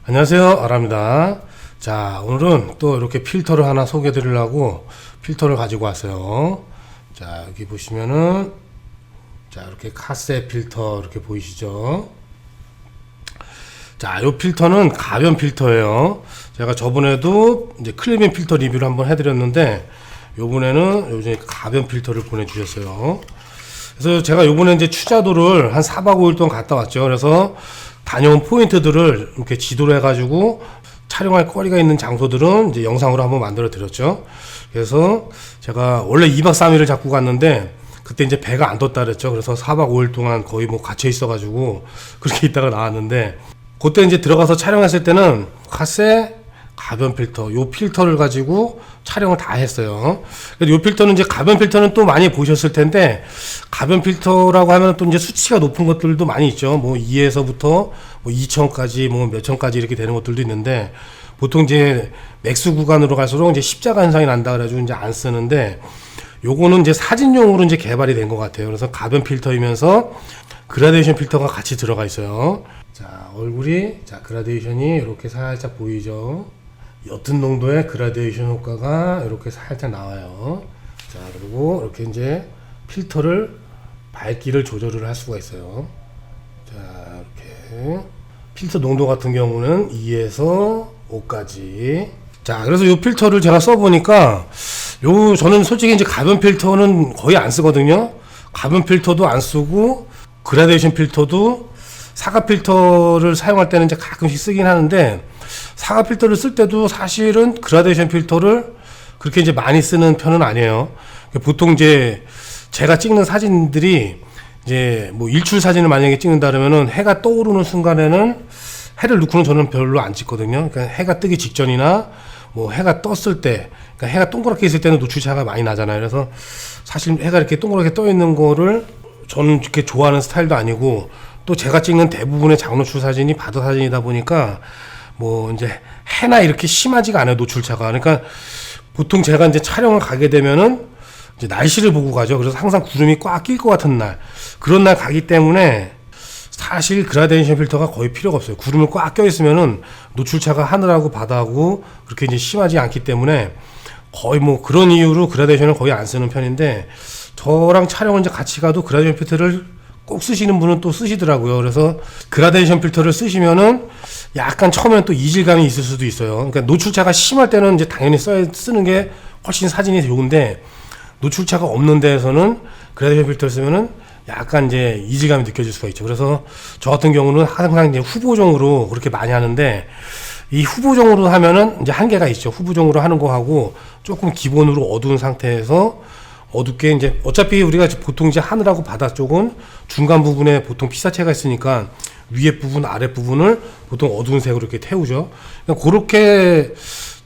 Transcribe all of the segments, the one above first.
안녕하세요, 아랍니다. 자, 오늘은 또 이렇게 필터를 하나 소개해 드리려고 필터를 가지고 왔어요. 자, 여기 보시면은 자, 이렇게 카세 필터 이렇게 보이시죠? 자, 이 필터는 가변 필터예요. 제가 저번에도 이제 클리밍 필터 리뷰를 한번 해드렸는데 요번에는 요즘 가변 필터를 보내주셨어요. 그래서 제가 요번에 이제 추자도를 한 4박 5일 동안 갔다 왔죠. 그래서 다녀온 포인트들을 이렇게 지도로 해가지고 촬영할 거리가 있는 장소들은 이제 영상으로 한번 만들어 드렸죠. 그래서 제가 원래 2박 3일을 잡고 갔는데 그때 이제 배가 안 떴다 그랬죠. 그래서 4박 5일 동안 거의 뭐 갇혀 있어가지고 그렇게 있다가 나왔는데, 그때 이제 들어가서 촬영했을 때는 카세 가변 필터, 요 필터를 가지고 촬영을 다 했어요. 그래서 요 필터는 이제 가변 필터는 또 많이 보셨을 텐데, 가변 필터라고 하면 또 이제 수치가 높은 것들도 많이 있죠. 뭐 2에서부터 뭐 2000까지 뭐 몇천까지 이렇게 되는 것들도 있는데, 보통 이제 맥스 구간으로 갈수록 이제 십자가 현상이 난다 그래가지고 이제 안 쓰는데, 요거는 이제 사진용으로 이제 개발이 된 것 같아요. 그래서 가변 필터이면서 그라데이션 필터가 같이 들어가 있어요. 자, 얼굴이, 자, 그라데이션이 이렇게 살짝 보이죠. 옅은 농도의 그라데이션 효과가 이렇게 살짝 나와요. 자, 그리고 이렇게 이제 필터를 밝기를 조절을 할 수가 있어요. 자, 이렇게 필터 농도 같은 경우는 2에서 5까지. 자, 그래서 이 필터를 제가 써보니까 저는 솔직히 이제 가변 필터는 거의 안 쓰거든요. 가변 필터도 안 쓰고 그라데이션 필터도, 사각 필터를 사용할 때는 이제 가끔씩 쓰긴 하는데, 사각 필터를 쓸 때도 사실은 그라데이션 필터를 그렇게 이제 많이 쓰는 편은 아니에요. 보통 이제 제가 찍는 사진들이 이제 뭐 일출 사진을 만약에 찍는다 그러면은 해가 떠오르는 순간에는 해를 넣고는 저는 별로 안 찍거든요. 그러니까 해가 뜨기 직전이나 뭐 해가 떴을 때, 그러니까 해가 동그랗게 있을 때는 노출차가 많이 나잖아요. 그래서 사실 해가 이렇게 동그랗게 떠 있는 거를 저는 이렇게 좋아하는 스타일도 아니고, 또 제가 찍는 대부분의 장노출 사진이 바다 사진이다 보니까 뭐 이제 해나 이렇게 심하지가 않아요, 노출차가. 그러니까 보통 제가 이제 촬영을 가게 되면은 이제 날씨를 보고 가죠. 그래서 항상 구름이 꽉 낄 것 같은 날, 그런 날 가기 때문에 사실 그라데이션 필터가 거의 필요가 없어요. 구름을 꽉 껴 있으면은 노출차가 하늘하고 바다하고 그렇게 이제 심하지 않기 때문에 거의 뭐 그런 이유로 그라데이션을 거의 안 쓰는 편인데, 저랑 촬영을 이제 같이 가도 그라데이션 필터를 꼭 쓰시는 분은 또 쓰시더라고요. 그래서 그라데이션 필터를 쓰시면은 약간 처음에는 또 이질감이 있을 수도 있어요. 그러니까 노출차가 심할 때는 이제 당연히 쓰는 게 훨씬 사진이 좋은데, 노출차가 없는 데에서는 그라데이션 필터를 쓰면은 약간 이제 이질감이 느껴질 수가 있죠. 그래서 저 같은 경우는 항상 이제 후보종으로 그렇게 많이 하는데, 이 후보종으로 하면은 이제 한계가 있죠. 후보종으로 하는 거 하고 조금 기본으로 어두운 상태에서 어둡게, 이제 어차피 우리가 보통 이제 하늘하고 바다 쪽은 중간 부분에 보통 피사체가 있으니까 위에 부분 아래 부분을 보통 어두운 색으로 이렇게 태우죠. 그러니까 그렇게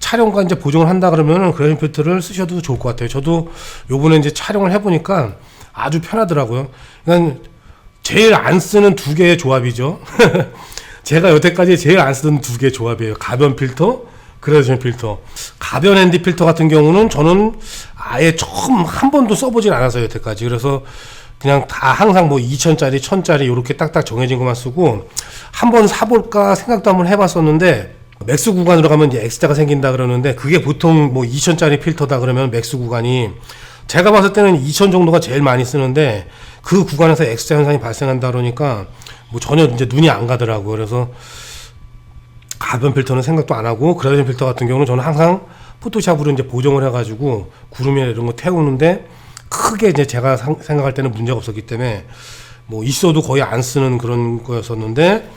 촬영과 이제 보정을 한다 그러면은 그라데이션 필터를 쓰셔도 좋을 것 같아요. 저도 요번에 이제 촬영을 해보니까 아주 편하더라고요. 그러니까 제일 안 쓰는 두 개의 조합이죠. 제가 여태까지 제일 안 쓰던 두 개의 조합이에요. 가변 필터, 그라데이션 필터. 가변 ND 필터 같은 경우는 저는 아예 처음 한 번도 써보진 않았어요, 여태까지. 그래서 그냥 다 항상 뭐 2000짜리, 1000짜리 요렇게 딱딱 정해진 것만 쓰고, 한번 사볼까 생각도 한번 해봤었는데, 맥스 구간으로 가면 이제 X자가 생긴다 그러는데, 그게 보통 뭐 2000짜리 필터다 그러면 맥스 구간이, 제가 봤을 때는 2000 정도가 제일 많이 쓰는데, 그 구간에서 X자 현상이 발생한다 그러니까 뭐 전혀 이제 눈이 안 가더라고요. 그래서 가변 필터는 생각도 안 하고, 그라데이션 필터 같은 경우는 저는 항상 포토샵으로 이제 보정을 해가지고 구름이나 이런 거 태우는데, 크게 이제 제가 생각할 때는 문제가 없었기 때문에 뭐 있어도 거의 안 쓰는 그런 거였었는데,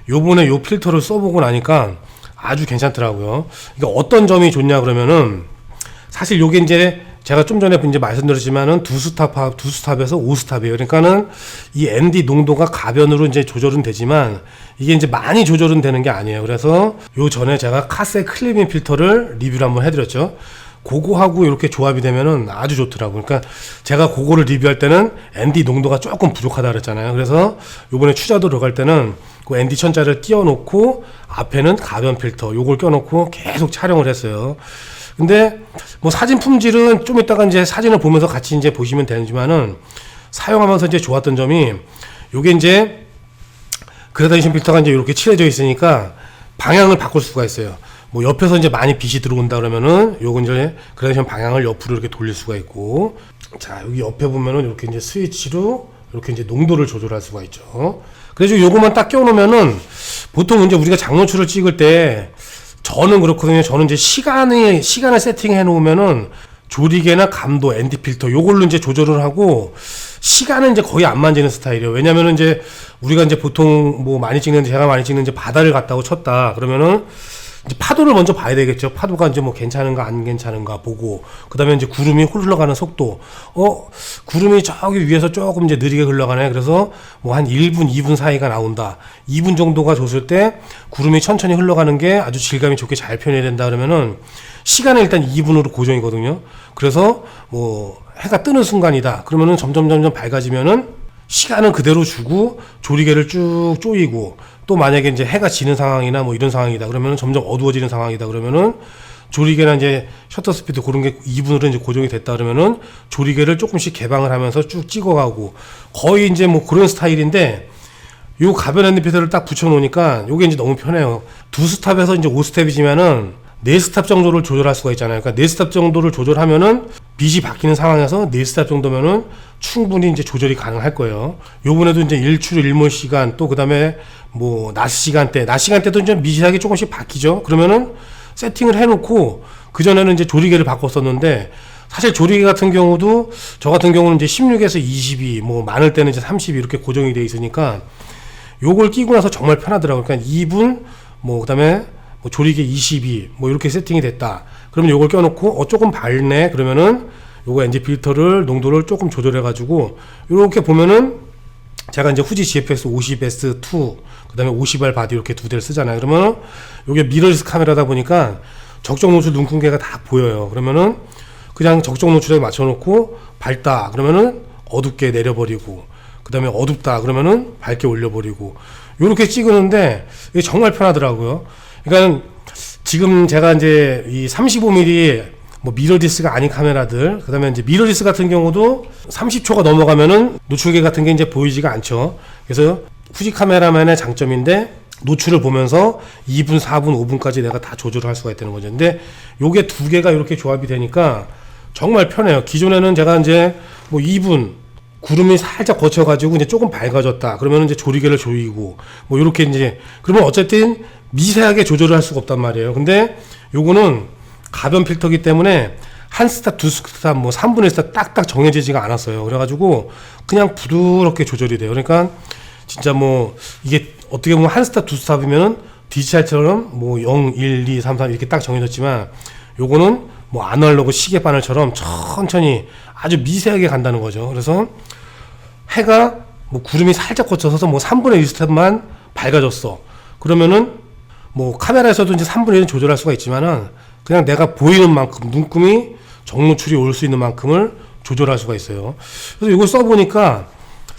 요번에 요 필터를 써보고 나니까 아주 괜찮더라고요. 그러니까 어떤 점이 좋냐 그러면은, 사실 요게 이제 제가 좀 전에 이제 말씀드렸지만은 두 스탑에서 5스탑이에요. 그러니까는 이 ND 농도가 가변으로 이제 조절은 되지만 이게 이제 많이 조절은 되는 게 아니에요. 그래서 요 전에 제가 카세 클리밍 필터를 리뷰를 한번 해드렸죠. 그거하고 이렇게 조합이 되면은 아주 좋더라고요. 그러니까 제가 그거를 리뷰할 때는 ND 농도가 조금 부족하다 그랬잖아요. 그래서 요번에 추자도 들어갈 때는 그 ND 1000자를 띄워놓고 앞에는 가변 필터 요걸 껴놓고 계속 촬영을 했어요. 근데 뭐 사진 품질은 좀 이따가 이제 사진을 보면서 같이 이제 보시면 되지만은, 사용하면서 이제 좋았던 점이, 요게 이제 그라데이션 필터가 이제 이렇게 칠해져 있으니까 방향을 바꿀 수가 있어요. 뭐 옆에서 이제 많이 빛이 들어온다 그러면은 요건 이제 그라데이션 방향을 옆으로 이렇게 돌릴 수가 있고, 자 여기 옆에 보면은 이렇게 이제 스위치로 이렇게 이제 농도를 조절할 수가 있죠. 그래서 요거만 딱 껴놓으면은 보통 이제 우리가 장노출을 찍을 때 저는 그렇거든요. 저는 이제 시간을 세팅해 놓으면은 조리개나 감도, ND 필터 요걸로 이제 조절을 하고 시간은 이제 거의 안 만지는 스타일이에요. 왜냐면은 이제 우리가 이제 보통 뭐 많이 찍는데, 제가 많이 찍는 이제 바다를 갔다고 쳤다 그러면은 이제 파도를 먼저 봐야 되겠죠. 파도가 이제 뭐 괜찮은가 안 괜찮은가 보고, 그 다음에 이제 구름이 흘러가는 속도, 구름이 저기 위에서 조금 이제 느리게 흘러가네. 그래서 뭐 한 1분, 2분 사이가 나온다. 2분 정도가 줬을 때 구름이 천천히 흘러가는 게 아주 질감이 좋게 잘 표현이 된다 그러면은 시간은 일단 2분으로 고정이거든요. 그래서 뭐 해가 뜨는 순간이다 그러면은 점점 밝아지면은 시간은 그대로 주고 조리개를 쭉 조이고, 또 만약에 이제 해가 지는 상황이나 뭐 이런 상황이다 그러면은 점점 어두워지는 상황이다 그러면은 조리개나 이제 셔터 스피드 그런 게 2분으로 이제 고정이 됐다 그러면은 조리개를 조금씩 개방을 하면서 쭉 찍어가고, 거의 이제 뭐 그런 스타일인데, 요 가변 핸드 필터를 딱 붙여 놓으니까 요게 이제 너무 편해요. 2스탑에서 이제 5스텝이지만은 4스탑 정도를 조절할 수가 있잖아요. 그러니까 4스탑 정도를 조절하면은 빛이 바뀌는 상황에서 4스탑 정도면은 충분히 이제 조절이 가능할 거예요. 요번에도 이제 일출 일몰 시간, 또 그다음에 뭐 낮 시간대도 이제 미세하게 조금씩 바뀌죠. 그러면은 세팅을 해놓고, 그전에는 이제 조리개를 바꿨었는데, 사실 조리개 같은 경우도 저 같은 경우는 이제 16에서 22, 뭐 많을 때는 이제 30 이렇게 고정이 돼 있으니까 요걸 끼고 나서 정말 편하더라고요. 그러니까 2분, 뭐 그다음에 뭐 조리개 22, 뭐 이렇게 세팅이 됐다. 그러면 요걸 껴놓고 조금 밝네 그러면은 요거 ND 필터를 농도를 조금 조절해가지고 이렇게 보면은, 제가 이제 후지 GFX 50S2 그다음에 50R 바디 이렇게 두 대를 쓰잖아요. 그러면 요게 미러리스 카메라다 보니까 적정 노출 눈금계가 다 보여요. 그러면은 그냥 적정 노출에 맞춰놓고 밝다 그러면은 어둡게 내려버리고, 그다음에 어둡다 그러면은 밝게 올려버리고, 요렇게 찍으는데 이게 정말 편하더라고요. 그러니까 지금 제가 이제 이 35mm 뭐 미러리스가 아닌 카메라들, 그다음에 이제 미러리스 같은 경우도 30초가 넘어가면은 노출계 같은 게 이제 보이지가 않죠. 그래서 후지 카메라만의 장점인데, 노출을 보면서 2분, 4분, 5분까지 내가 다 조절을 할 수가 있다는 거죠. 근데 요게 두 개가 이렇게 조합이 되니까 정말 편해요. 기존에는 제가 이제 뭐 2분 구름이 살짝 거쳐가지고 이제 조금 밝아졌다 그러면 이제 조리개를 조이고 뭐 이렇게 이제, 그러면 어쨌든 미세하게 조절을 할 수가 없단 말이에요. 근데 요거는 가변 필터기 때문에 한 스탑, 두 스탑, 뭐 3분의 1스탑 딱딱 정해지지가 않았어요. 그래가지고 그냥 부드럽게 조절이 돼요. 그러니까 진짜 뭐 이게 어떻게 보면 한 스탑, 두 스탑이면은 디지털처럼 뭐 0, 1, 2, 3, 4 이렇게 딱 정해졌지만, 요거는 뭐 아날로그 시계 바늘처럼 천천히 아주 미세하게 간다는 거죠. 그래서 해가 뭐 구름이 살짝 거쳐서 뭐 3분의 1스텝만 밝아졌어. 그러면은 뭐 카메라에서도 이제 3분의 1은 조절할 수가 있지만은 그냥 내가 보이는 만큼, 눈금이 정노출이 올 수 있는 만큼을 조절할 수가 있어요. 그래서 이걸 써보니까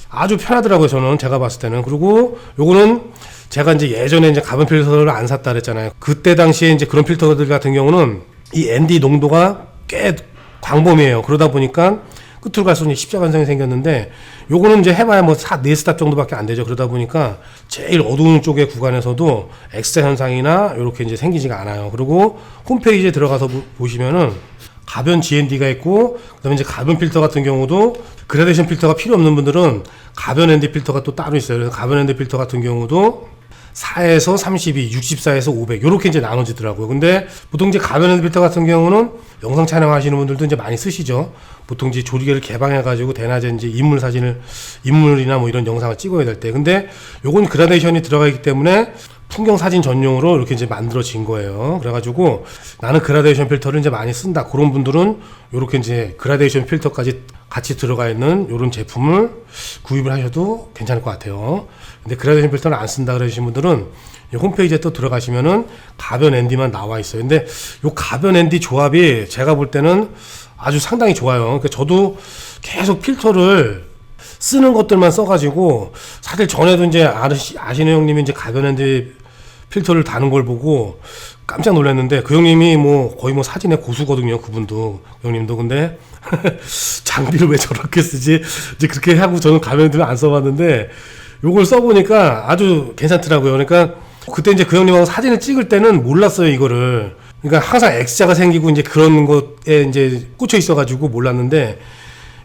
아주 편하더라고요. 저는 제가 봤을 때는. 그리고 요거는 제가 이제 예전에 이제 가변 필터를 안 샀다 그랬잖아요. 그때 당시에 이제 그런 필터들 같은 경우는 이 ND 농도가 꽤 광범위해요. 그러다 보니까 끝으로 갈수록 십자가 현상이 생겼는데, 요거는 이제 해봐야 뭐 4스탑 정도밖에 안 되죠. 그러다 보니까 제일 어두운 쪽의 구간에서도 X자 현상이나 이렇게 이제 생기지가 않아요. 그리고 홈페이지에 들어가서 보시면은 가변 GND가 있고, 그다음에 이제 가변 필터 같은 경우도 그라데이션 필터가 필요 없는 분들은 가변 ND 필터가 또 따로 있어요. 그래서 가변 ND 필터 같은 경우도 4에서 32, 64에서 500 이렇게 이제 나눠지더라고요. 근데 보통 이제 가변 ND 필터 같은 경우는 영상 촬영하시는 분들도 이제 많이 쓰시죠. 보통 이제 조리개를 개방해가지고 대낮에 이제 인물이나 뭐 이런 영상을 찍어야 될 때. 근데 요건 그라데이션이 들어가 있기 때문에 풍경 사진 전용으로 이렇게 이제 만들어진 거예요. 그래가지고 나는 그라데이션 필터를 이제 많이 쓴다. 그런 분들은 요렇게 이제 그라데이션 필터까지 같이 들어가 있는 요런 제품을 구입을 하셔도 괜찮을 것 같아요. 근데 그라데이션 필터를 안 쓴다 그러신 분들은 홈페이지에 또 들어가시면은 가변 ND만 나와 있어요. 근데 요 가변 ND 조합이 제가 볼 때는 아주 상당히 좋아요. 그러니까 저도 계속 필터를 쓰는 것들만 써가지고, 사실 전에도 이제 아시는 형님이 이제 가변 ND 필터를 다는 걸 보고 깜짝 놀랐는데, 그 형님이 뭐 거의 뭐 사진의 고수거든요. 그분도, 그 형님도. 근데 장비를 왜 저렇게 쓰지? 이제 그렇게 하고 저는 가변 ND를 안 써봤는데 요걸 써보니까 아주 괜찮더라고요. 그러니까 그때 이제 그 형님하고 사진을 찍을 때는 몰랐어요, 이거를. 그러니까 항상 X자가 생기고 이제 그런 것에 이제 꽂혀 있어가지고 몰랐는데,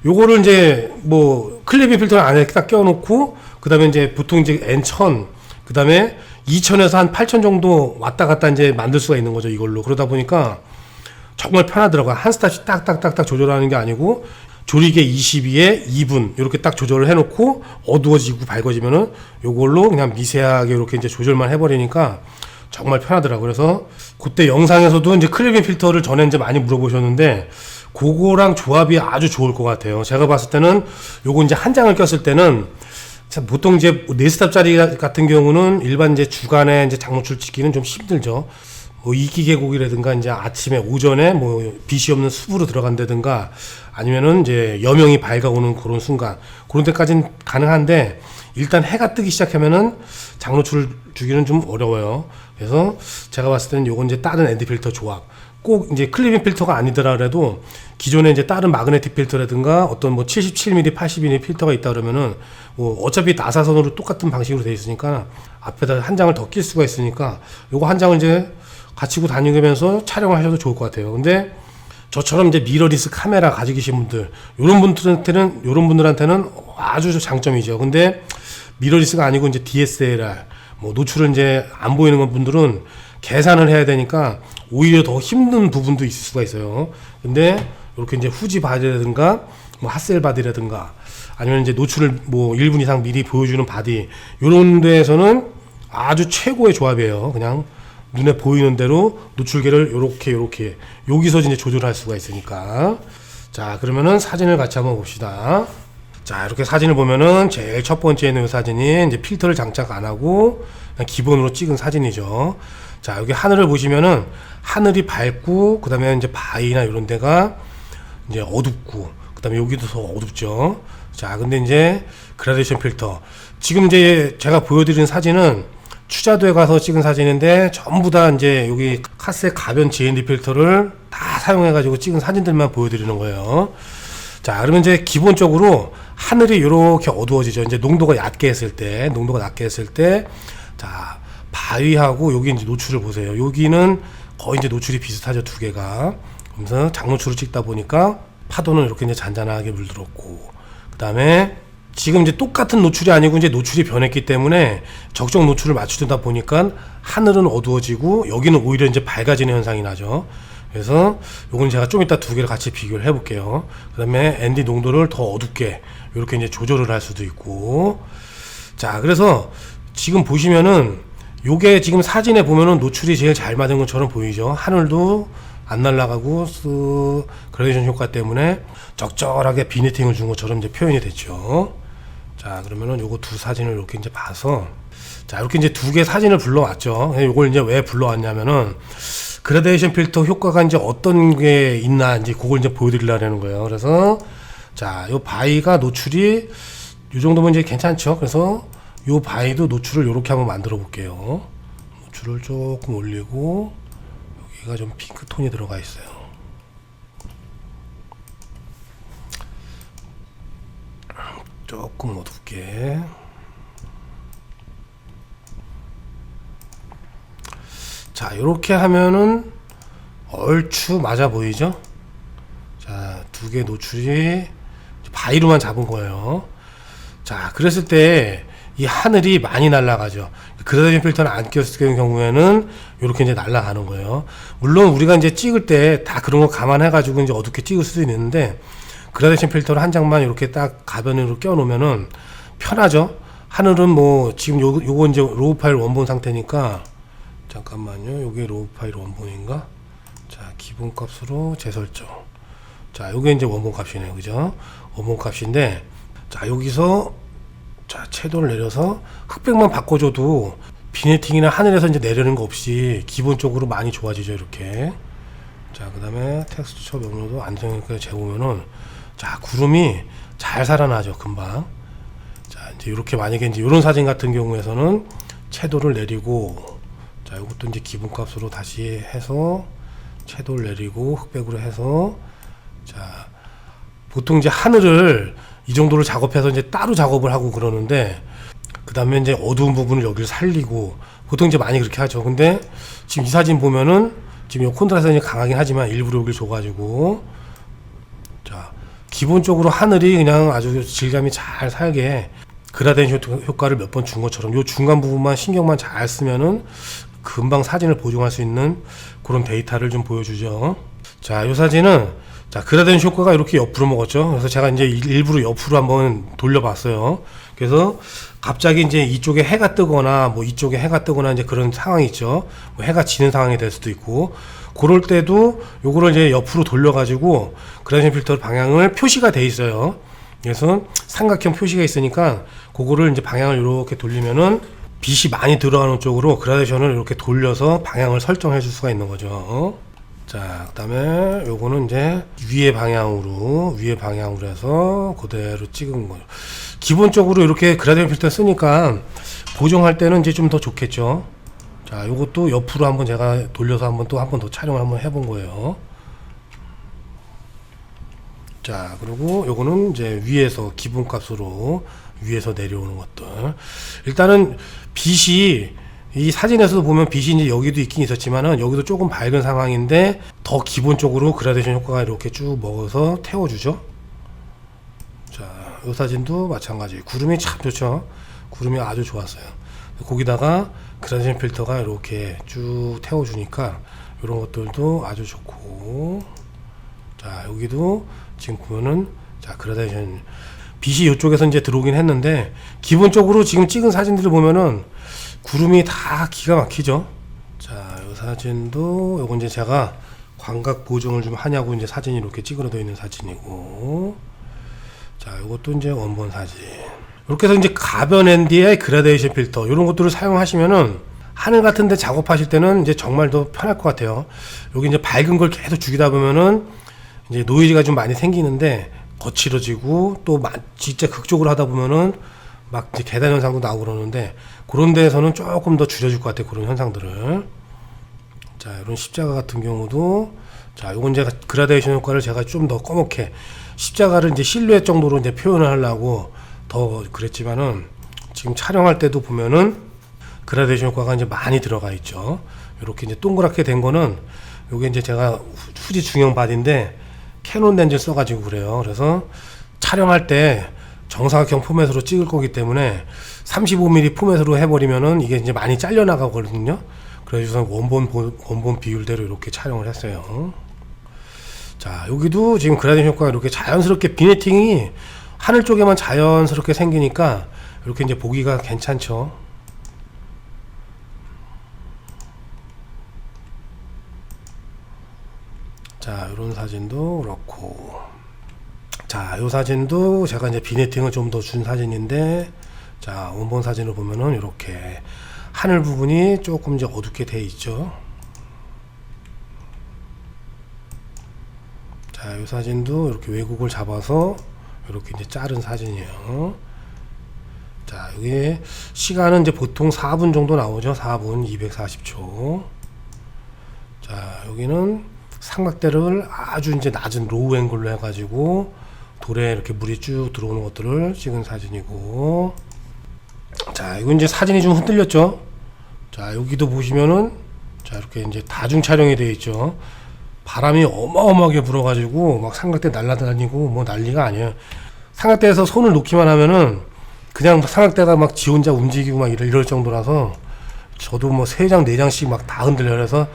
요거를 이제 뭐 클리빙 필터 안에 딱 껴놓고, 그 다음에 이제 보통 이제 N1000, 그 다음에 2000에서 한 8000 정도 왔다 갔다 이제 만들 수가 있는 거죠, 이걸로. 그러다 보니까 정말 편하더라고요. 한 스탑씩 딱딱딱딱 조절하는 게 아니고, 조리개 22에 2분 이렇게 딱 조절을 해놓고 어두워지고 밝아지면은 요걸로 그냥 미세하게 이렇게 이제 조절만 해버리니까 정말 편하더라고요. 그래서 그때 영상에서도 이제 클리빙 필터를 전에 이제 많이 물어보셨는데, 그거랑 조합이 아주 좋을 것 같아요. 제가 봤을 때는 요거 이제 한 장을 꼈을 때는 보통 이제 4스탑짜리 같은 경우는 일반 이제 주간에 이제 장노출 찍기는 좀 힘들죠. 뭐 이기 계곡이라든가 이제 아침에 오전에 뭐 빛이 없는 숲으로 들어간다든가 아니면은 이제 여명이 밝아오는 그런 순간 그런 데까지는 가능한데, 일단 해가 뜨기 시작하면은 장노출을 주기는 좀 어려워요. 그래서 제가 봤을 때는 요건 이제 다른 ND 필터 조합, 꼭 이제 클리빙 필터가 아니더라 그래도 기존에 이제 다른 마그네틱 필터라든가 어떤 뭐 77mm, 80mm 필터가 있다 그러면은 뭐 어차피 나사선으로 똑같은 방식으로 되어 있으니까 앞에다 한 장을 더 낄 수가 있으니까 요거 한 장을 이제 가지고 다니면서 촬영을 하셔도 좋을 것 같아요. 근데 저처럼 이제 미러리스 카메라 가지고 계신 분들, 요런 분들한테는 아주 장점이죠. 근데 미러리스가 아니고 이제 DSLR, 뭐 노출을 이제 안 보이는 분들은 계산을 해야 되니까 오히려 더 힘든 부분도 있을 수가 있어요. 근데 이렇게 이제 후지 바디라든가 뭐 핫셀 바디라든가 아니면 이제 노출을 뭐 1분 이상 미리 보여주는 바디, 요런 데에서는 아주 최고의 조합이에요. 그냥 눈에 보이는 대로 노출계를 요렇게 여기서 이제 조절할 수가 있으니까. 자, 그러면은 사진을 같이 한번 봅시다. 자, 이렇게 사진을 보면은 제일 첫 번째 있는 이 사진이 이제 필터를 장착 안 하고 그냥 기본으로 찍은 사진이죠. 자, 여기 하늘을 보시면은 하늘이 밝고, 그 다음에 이제 바위나 이런 데가 이제 어둡고, 그 다음에 여기도 더 어둡죠. 자, 근데 이제 그라데이션 필터. 지금 이제 제가 보여드린 사진은 추자도에 가서 찍은 사진인데 전부 다 이제 여기 카세 가변 GND 필터를 다 사용해가지고 찍은 사진들만 보여드리는 거예요. 자, 그러면 이제 기본적으로 하늘이 이렇게 어두워지죠. 이제 농도가 낮게 했을 때, 자, 바위하고 여기 이제 노출을 보세요. 여기는 거의 이제 노출이 비슷하죠, 두 개가. 그래서 장노출을 찍다 보니까 파도는 이렇게 이제 잔잔하게 물들었고, 그 다음에 지금 이제 똑같은 노출이 아니고 이제 노출이 변했기 때문에 적정 노출을 맞추다 보니까 하늘은 어두워지고 여기는 오히려 이제 밝아지는 현상이 나죠. 그래서 요건 제가 좀 이따 두 개를 같이 비교를 해 볼게요. 그 다음에 ND 농도를 더 어둡게 이렇게 이제 조절을 할 수도 있고. 자, 그래서 지금 보시면은 요게 지금 사진에 보면은 노출이 제일 잘 맞은 것처럼 보이죠. 하늘도 안 날아가고 그레이션 효과 때문에 적절하게 비니팅을 준 것처럼 이제 표현이 됐죠. 자, 그러면은 요거 두 사진을 이렇게 이제 봐서, 자, 이렇게 이제 두 개 사진을 불러왔죠. 요걸 이제 왜 불러왔냐면은 그라데이션 필터 효과가 이제 어떤 게 있나 이제 그걸 이제 보여드리려는 거예요. 그래서 자, 요 바위가 노출이 요 정도면 이제 괜찮죠. 그래서 요 바위도 노출을 요렇게 한번 만들어 볼게요. 노출을 조금 올리고 여기가 좀 핑크 톤이 들어가 있어요. 조금 어둡게. 자, 요렇게 하면은 얼추 맞아 보이죠? 자, 두 개 노출이 바위로만 잡은 거예요. 자, 그랬을 때 이 하늘이 많이 날아가죠. 그라데이션 필터는 안 꼈을 경우에는 이렇게 이제 날아가는 거예요. 물론 우리가 이제 찍을 때 다 그런 거 감안해가지고 이제 어둡게 찍을 수도 있는데, 그라데이션 필터를 한 장만 이렇게 딱 가변으로 껴놓으면은 편하죠. 하늘은 뭐 지금 요거 이제 로우 파일 원본 상태니까, 잠깐만요. 요게 로우 파일 원본인가? 자, 기본 값으로 재설정. 자, 요게 이제 원본 값이네요. 그죠? 원본 값인데, 자, 여기서 자, 채도를 내려서 흑백만 바꿔줘도 비네팅이나 하늘에서 이제 내려는 거 없이 기본적으로 많이 좋아지죠, 이렇게. 자, 그 다음에 텍스처 명료도 안정하게 재보면은, 자, 구름이 잘 살아나죠, 금방. 자, 이제 이렇게 만약에 이제 이런 사진 같은 경우에서는 채도를 내리고, 자, 이것도 이제 기본값으로 다시 해서 채도를 내리고 흑백으로 해서, 자, 보통 이제 하늘을 이 정도를 작업해서 이제 따로 작업을 하고 그러는데, 그 다음에 이제 어두운 부분을 여기를 살리고, 보통 이제 많이 그렇게 하죠. 근데 지금 이 사진 보면은 지금 이 콘트라스트가 강하긴 하지만 일부러 여기를 줘가지고, 자, 기본적으로 하늘이 그냥 아주 질감이 잘 살게 그라데이션 효과를 몇 번 준 것처럼 요 중간 부분만 신경만 잘 쓰면은 금방 사진을 보정할 수 있는 그런 데이터를 좀 보여주죠. 자, 요 사진은 자, 그라데이션 효과가 이렇게 옆으로 먹었죠. 그래서 제가 이제 일부러 옆으로 한번 돌려봤어요. 그래서 갑자기 이제 이쪽에 해가 뜨거나 뭐 이쪽에 해가 뜨거나 이제 그런 상황이 있죠. 뭐 해가 지는 상황이 될 수도 있고, 그럴 때도 요거를 이제 옆으로 돌려가지고 그라데이션 필터 방향을 표시가 돼 있어요. 그래서 삼각형 표시가 있으니까 그거를 이제 방향을 이렇게 돌리면은 빛이 많이 들어가는 쪽으로 그라데이션을 이렇게 돌려서 방향을 설정해 줄 수가 있는 거죠. 자, 그 다음에 요거는 이제 위의 방향으로 해서 그대로 찍은 거예요. 기본적으로 이렇게 그라데이션 필터 쓰니까 보정할 때는 이제 좀 더 좋겠죠. 자, 요것도 옆으로 한번 제가 돌려서 한 번 더 촬영을 한번 해본 거예요. 자, 그리고 요거는 이제 위에서 기본값으로 위에서 내려오는 것들. 일단은 빛이 이 사진에서도 보면 빛이 이제 여기도 있긴 있었지만은 여기도 조금 밝은 상황인데 더 기본적으로 그라데이션 효과가 이렇게 쭉 먹어서 태워주죠. 자, 이 사진도 마찬가지. 구름이 참 좋죠. 구름이 아주 좋았어요. 거기다가 그라데이션 필터가 이렇게 쭉 태워주니까 이런 것들도 아주 좋고. 자, 여기도 지금 보면은 자, 그라데이션 빛이 이쪽에서 이제 들어오긴 했는데 기본적으로 지금 찍은 사진들을 보면은 구름이 다 기가 막히죠. 자, 이 사진도 요건 이제 제가 광각 보정을 좀 하냐고 이제 사진이 이렇게 찌그러져 있는 사진이고, 자, 요것도 이제 원본 사진. 이렇게 해서 이제 가변 ND의 그라데이션 필터 이런 것들을 사용하시면은 하늘 같은데 작업하실 때는 이제 정말 더 편할 것 같아요. 여기 이제 밝은 걸 계속 죽이다 보면은 이제 노이즈가 좀 많이 생기는데 거칠어지고 또 진짜 극적으로 하다 보면은 막 이제 계단 현상도 나오고 그러는데 그런 데에서는 조금 더 줄여줄 것 같아요. 그런 현상들을. 자, 이런 십자가 같은 경우도 자, 요건 이제 그라데이션 효과를 제가 좀 더 꺼멓게 십자가를 이제 실루엣 정도로 이제 표현을 하려고 더 그랬지만은 지금 촬영할 때도 보면은 그라데이션 효과가 이제 많이 들어가 있죠. 이렇게 이제 동그랗게 된 거는 요게 이제 제가 후지 중형 바디인데 캐논 렌즈 써가지고 그래요. 그래서 촬영할 때 정사각형 포맷으로 찍을 거기 때문에 35mm 포맷으로 해버리면은 이게 이제 많이 잘려나가거든요. 그래서 원본 비율대로 이렇게 촬영을 했어요. 자, 여기도 지금 그라데이션 효과가 이렇게 자연스럽게 비네팅이 하늘 쪽에만 자연스럽게 생기니까 이렇게 이제 보기가 괜찮죠. 자, 이런 사진도 그렇고. 자, 이 사진도 제가 이제 비네팅을 좀 더 준 사진인데, 자, 원본 사진을 보면은 이렇게 하늘 부분이 조금 이제 어둡게 돼 있죠. 자, 이 사진도 이렇게 왜곡을 잡아서 이렇게 이제 자른 사진이에요. 자, 여기 시간은 이제 보통 4분 정도 나오죠. 4분 240초. 자, 여기는 삼각대를 아주 이제 낮은 로우 앵글로 해가지고 돌에 이렇게 물이 쭉 들어오는 것들을 찍은 사진이고, 자, 이거 이제 사진이 좀 흔들렸죠. 자, 여기도 보시면은 자, 이렇게 이제 다중 촬영이 되어 있죠. 바람이 어마어마하게 불어가지고 막 삼각대 날아다니고 뭐 난리가 아니에요. 삼각대에서 손을 놓기만 하면은 그냥 삼각대가 막 지 혼자 움직이고 막 이럴 정도라서 저도 뭐 3장 4장씩 막 다 흔들려요. 그래서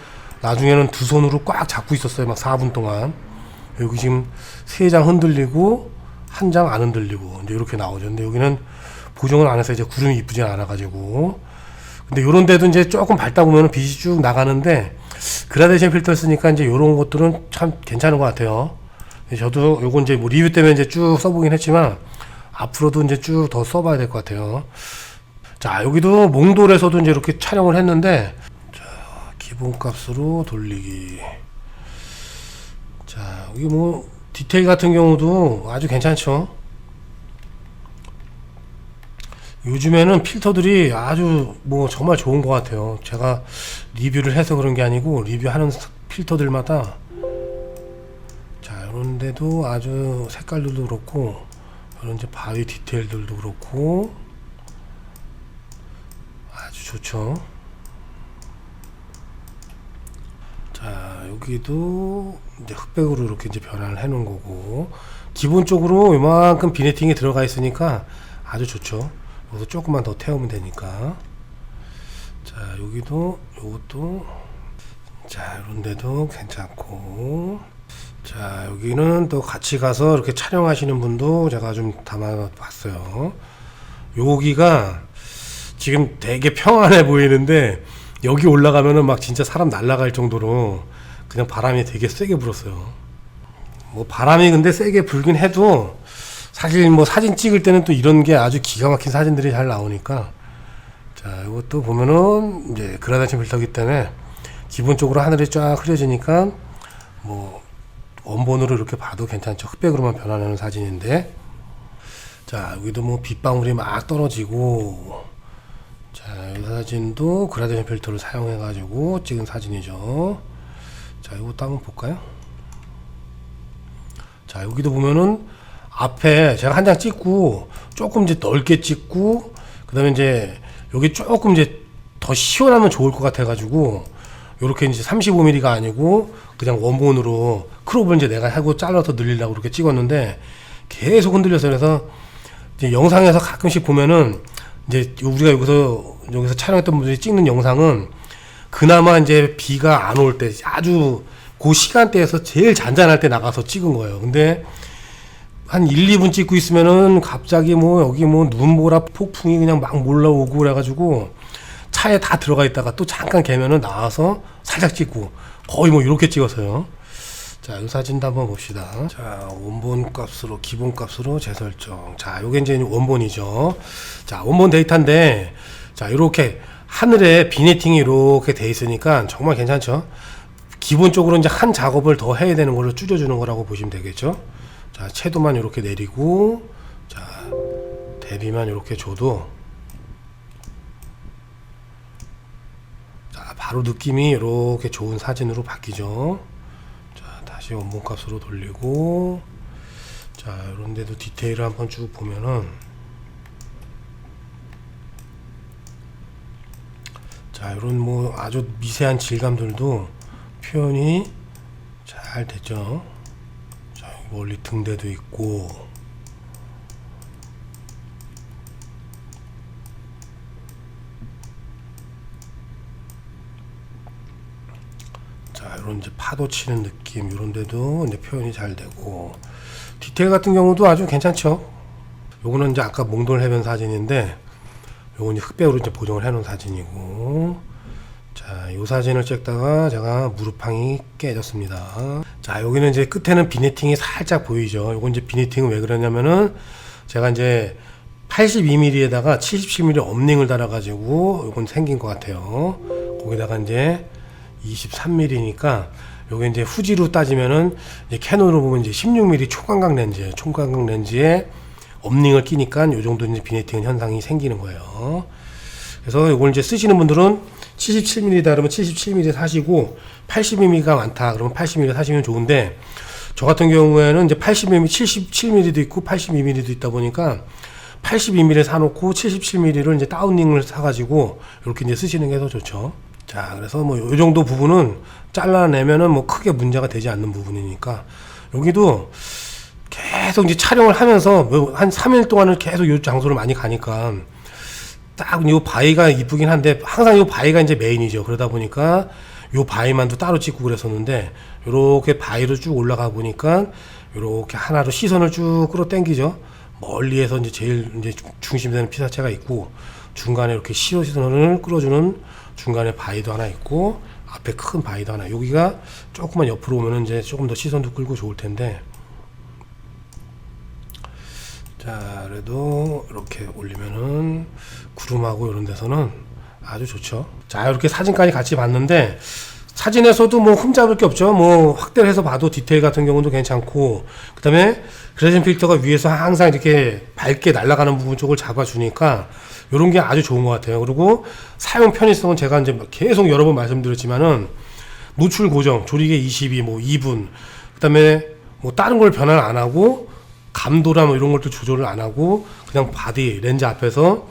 나중에는 두 손으로 꽉 잡고 있었어요. 막 4분 동안. 여기 지금 3장 흔들리고 1장 안 흔들리고 이제 이렇게 나오죠. 근데 여기는 보정을 안 해서 이제 구름이 이쁘지 않아가지고. 근데 요런 데도 이제 조금 밟다 보면 빛이 쭉 나가는데 그라데이션 필터 쓰니까 이제 요런 것들은 참 괜찮은 것 같아요. 저도 요건 이제 뭐 리뷰 때문에 이제 쭉 써보긴 했지만 앞으로도 이제 쭉 더 써봐야 될 것 같아요. 자, 여기도 몽돌에서도 이제 이렇게 촬영을 했는데, 자, 기본값으로 돌리기. 자, 여기 뭐 디테일 같은 경우도 아주 괜찮죠. 요즘에는 필터들이 아주 뭐 정말 좋은 것 같아요. 제가 리뷰를 해서 그런 게 아니고 리뷰하는 필터들마다 자, 이런 데도 아주 색깔들도 그렇고 이런 이제 바위 디테일들도 그렇고 좋죠. 자, 여기도 이제 흑백으로 이렇게 이제 변환을 해 놓은 거고, 기본적으로 이만큼 비네팅이 들어가 있으니까 아주 좋죠. 여기서 조금만 더 태우면 되니까. 자, 여기도 요것도 자, 이런 데도 괜찮고, 자, 여기는 또 같이 가서 이렇게 촬영하시는 분도 제가 좀 담아 봤어요. 여기가 지금 되게 평안해 보이는데 여기 올라가면은 막 진짜 사람 날아갈 정도로 그냥 바람이 되게 세게 불었어요. 뭐 바람이 근데 세게 불긴 해도 사실 뭐 사진 찍을 때는 또 이런 게 아주 기가 막힌 사진들이 잘 나오니까. 자, 이것도 보면은 이제 그라데이션 필터기 때문에 기본적으로 하늘이 쫙 흐려지니까 뭐 원본으로 이렇게 봐도 괜찮죠. 흑백으로만 변환하는 사진인데, 자, 여기도 뭐 빗방울이 막 떨어지고, 자, 이 사진도 그라데이션 필터를 사용해 가지고 찍은 사진이죠. 자, 이것도 한번 볼까요? 자, 여기도 보면은 앞에 제가 한 장 찍고 조금 이제 넓게 찍고, 그 다음에 이제 여기 조금 이제 더 시원하면 좋을 것 같아 가지고 요렇게 이제 35mm가 아니고 그냥 원본으로 크롭을 이제 내가 하고 잘라서 늘리려고 그렇게 찍었는데 계속 흔들려서, 그래서 이제 영상에서 가끔씩 보면은 이제 우리가 여기서 촬영했던 분들이 찍는 영상은 그나마 이제 비가 안 올 때 아주 그 시간대에서 제일 잔잔할 때 나가서 찍은 거예요. 근데 한 1, 2분 찍고 있으면은 갑자기 뭐 여기 뭐 눈보라 폭풍이 그냥 막 몰라오고 그래가지고 차에 다 들어가 있다가 또 잠깐 개면은 나와서 살짝 찍고 거의 뭐 이렇게 찍었어요. 자, 이 사진도 한번 봅시다. 자, 원본 값으로, 기본 값으로 재설정. 자, 요게 이제 원본이죠. 자, 원본 데이터인데, 자, 요렇게 하늘에 비네팅이 이렇게 돼 있으니까 정말 괜찮죠. 기본적으로 이제 한 작업을 더 해야 되는 걸로 줄여주는 거라고 보시면 되겠죠. 자, 채도만 이렇게 내리고, 자, 대비만 이렇게 줘도, 자, 바로 느낌이 이렇게 좋은 사진으로 바뀌죠. 자, 다시 원본 값으로 돌리고, 자, 이런 데도 디테일을 한번 쭉 보면은, 자, 이런 뭐 아주 미세한 질감들도 표현이 잘 됐죠. 자, 멀리 등대도 있고, 자, 이런 이제 파도 치는 느낌, 이런 데도 이제 표현이 잘 되고, 디테일 같은 경우도 아주 괜찮죠. 요거는 이제 아까 몽돌 해변 사진인데, 요건 이제 흑백으로 이제 보정을 해 놓은 사진이고, 자, 요 사진을 찍다가 제가 무릎팡이 깨졌습니다. 자, 여기는 이제 끝에는 비네팅이 살짝 보이죠. 요건 이제 비네팅은 왜 그러냐면은 제가 이제 82mm에다가 77mm 업닝을 달아가지고 요건 생긴 것 같아요. 거기다가 이제 23mm니까 요게 이제 후지로 따지면은 이제 캐논으로 보면 이제 16mm 초광각 렌즈에 업닝을 끼니까 요 정도 이제 비네팅 현상이 생기는 거예요. 그래서 이걸 이제 쓰시는 분들은 77mm다 그러면 77mm 사시고, 80mm가 많다 그러면 80mm 사시면 좋은데, 저 같은 경우에는 이제 80mm, 77mm도 있고 82mm도 있다 보니까 82mm 사놓고 77mm를 이제 다운링을 사가지고 이렇게 이제 쓰시는 게 더 좋죠. 자, 그래서 뭐 요 정도 부분은 잘라내면은 뭐 크게 문제가 되지 않는 부분이니까, 여기도 계속 이제 촬영을 하면서 한 3일 동안을 계속 이 장소를 많이 가니까 딱 요 바위가 이쁘긴 한데 항상 요 바위가 이제 메인이죠. 그러다 보니까 요 바위만도 따로 찍고 그랬었는데, 요렇게 바위로 쭉 올라가 보니까 요렇게 하나로 시선을 쭉 끌어당기죠. 멀리에서 이제 제일 이제 중심이 되는 피사체가 있고, 중간에 이렇게 시선을 끌어주는 중간에 바위도 하나 있고, 앞에 큰 바위도 하나. 여기가 조금만 옆으로 오면은 이제 조금 더 시선도 끌고 좋을 텐데, 자, 그래도 이렇게 올리면은 구름하고 이런 데서는 아주 좋죠. 자, 이렇게 사진까지 같이 봤는데, 사진에서도 뭐 흠잡을 게 없죠. 뭐 확대를 해서 봐도 디테일 같은 경우도 괜찮고, 그 다음에 그라데이션 필터가 위에서 항상 이렇게 밝게 날아가는 부분 쪽을 잡아주니까 이런 게 아주 좋은 것 같아요. 그리고 사용 편의성은 제가 이제 계속 여러 번 말씀드렸지만은, 노출 고정, 조리개 22, 뭐 2분, 그 다음에 뭐 다른 걸 변화를 안 하고, 감도나 뭐 이런 것도 조절을 안 하고 그냥 바디 렌즈 앞에서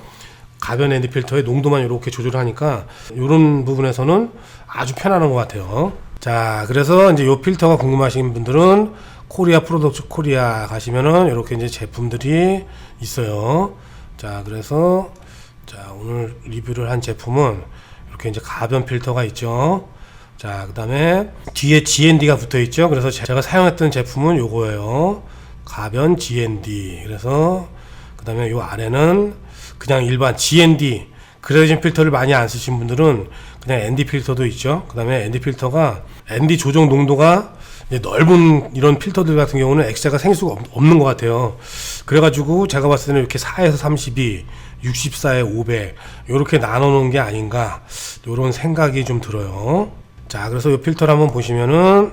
가변 ND 필터의 농도만 이렇게 조절하니까 이런 부분에서는 아주 편안한 것 같아요. 자, 그래서 이제 이 필터가 궁금하신 분들은 코리아 프로덕트 코리아 가시면은 이렇게 이제 제품들이 있어요. 자, 그래서 자, 오늘 리뷰를 한 제품은 이렇게 이제 가변 필터가 있죠. 자, 그 다음에 뒤에 GND가 붙어 있죠. 그래서 제가 사용했던 제품은 요거예요. 가변 GND. 그래서 그 다음에 요 아래는 그냥 일반 GND 그레이션 필터를 많이 안 쓰신 분들은 그냥 ND 필터도 있죠. 그 다음에 ND 필터가 ND 조정 농도가 넓은 이런 필터들 같은 경우는 X자가 생길 수가 없는 것 같아요. 그래가지고 제가 봤을 때는 이렇게 4에서 32, 64에 500 이렇게 나눠 놓은 게 아닌가 이런 생각이 좀 들어요. 자, 그래서 이 필터를 한번 보시면은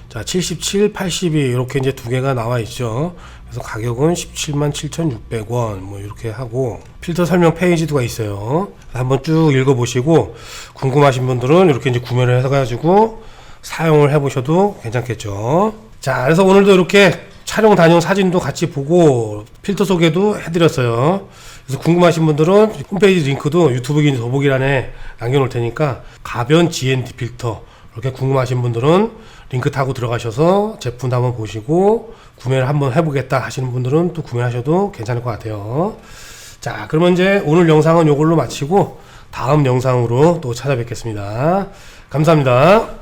자, 77, 82 이렇게 이제 두 개가 나와 있죠. 그래서 가격은 177,600원 뭐 이렇게 하고 필터 설명 페이지가 있어요. 한번 쭉 읽어보시고 궁금하신 분들은 이렇게 이제 구매를 해가지고 사용을 해보셔도 괜찮겠죠. 자, 그래서 오늘도 이렇게 촬영 다녀온 사진도 같이 보고 필터 소개도 해드렸어요. 그래서 궁금하신 분들은 홈페이지 링크도 유튜브 더보기란에 남겨놓을 테니까 가변 GND 필터 이렇게 궁금하신 분들은 링크 타고 들어가셔서 제품도 한번 보시고 구매를 한번 해보겠다 하시는 분들은 또 구매하셔도 괜찮을 것 같아요. 자, 그러면 이제 오늘 영상은 이걸로 마치고 다음 영상으로 또 찾아뵙겠습니다. 감사합니다.